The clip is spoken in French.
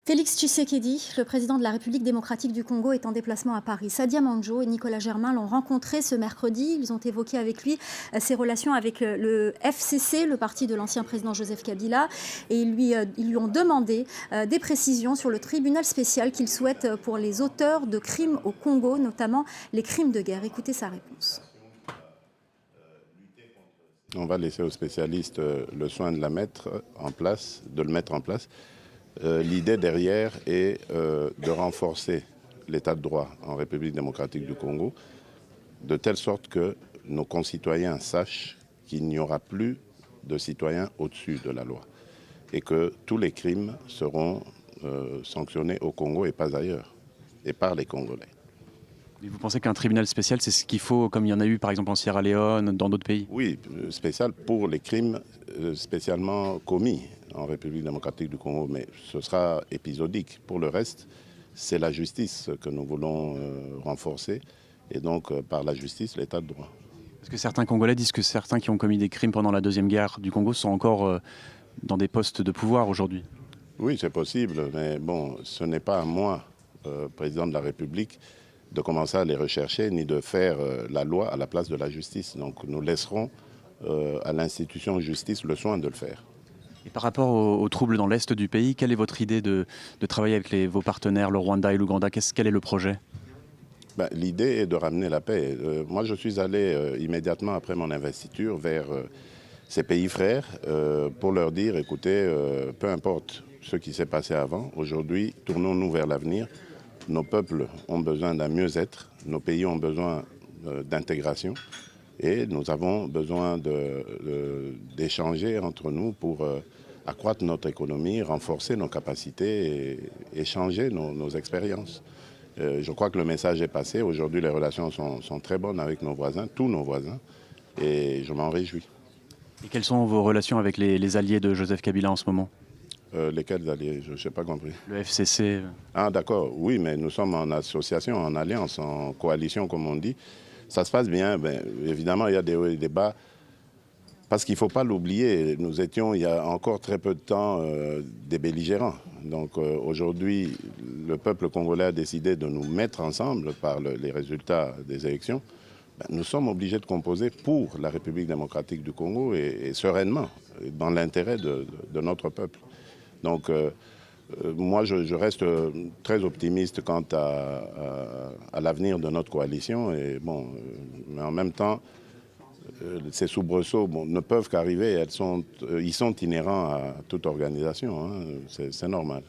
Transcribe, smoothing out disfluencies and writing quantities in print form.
Félix Tshisekedi, le président de la République démocratique du Congo, est en déplacement à Paris. Sadia Mandjo et Nicolas Germain l'ont rencontré ce mercredi. Ils ont évoqué avec lui ses relations avec le FCC, le parti de l'ancien président Joseph Kabila. Et ils lui ont demandé des précisions sur le tribunal spécial qu'il souhaite pour les auteurs de crimes au Congo, notamment les crimes de guerre. Écoutez sa réponse. On va laisser aux spécialistes le soin de le mettre en place. L'idée derrière est de renforcer l'état de droit en République démocratique du Congo, de telle sorte que nos concitoyens sachent qu'il n'y aura plus de citoyens au-dessus de la loi et que tous les crimes seront sanctionnés au Congo et pas ailleurs, et par les Congolais. Et vous pensez qu'un tribunal spécial, c'est ce qu'il faut, comme il y en a eu par exemple en Sierra Leone, dans d'autres pays? Oui, spécial pour les crimes spécialement commis en République démocratique du Congo, mais ce sera épisodique. Pour le reste, c'est la justice que nous voulons renforcer, et donc par la justice, l'état de droit. Parce que certains Congolais disent que certains qui ont commis des crimes pendant la Deuxième Guerre du Congo sont encore dans des postes de pouvoir aujourd'hui. Oui, c'est possible, mais bon, ce n'est pas à moi, président de la République, de commencer à les rechercher, ni de faire la loi à la place de la justice. Donc nous laisserons à l'institution justice le soin de le faire. Et par rapport aux troubles dans l'Est du pays, quelle est votre idée de travailler avec vos partenaires, le Rwanda et l'Ouganda? Quel est le projet? L'idée est de ramener la paix. Moi, je suis allé immédiatement après mon investiture vers ces pays frères pour leur dire, écoutez, peu importe ce qui s'est passé avant, aujourd'hui, tournons-nous vers l'avenir. Nos peuples ont besoin d'un mieux-être, nos pays ont besoin d'intégration et nous avons besoin d'échanger entre nous pour accroître notre économie, renforcer nos capacités et échanger nos expériences. Je crois que le message est passé. Aujourd'hui, les relations sont très bonnes avec nos voisins, tous nos voisins, et je m'en réjouis. Et quelles sont vos relations avec les alliés de Joseph Kabila en ce moment? Lesquels alliés? Je n'ai pas compris. Le FCC. Ah d'accord, oui, mais nous sommes en association, en alliance, en coalition, comme on dit. Ça se passe bien, évidemment, il y a des hauts et des bas. Parce qu'il ne faut pas l'oublier, nous étions il y a encore très peu de temps des belligérants. Donc aujourd'hui, le peuple congolais a décidé de nous mettre ensemble par les résultats des élections. Nous sommes obligés de composer pour la République démocratique du Congo et sereinement, dans l'intérêt de notre peuple. Donc moi, je reste très optimiste quant à l'avenir de notre coalition. Et bon, mais en même temps, ces soubresauts ne peuvent qu'arriver, ils sont inhérents à toute organisation, hein, c'est normal.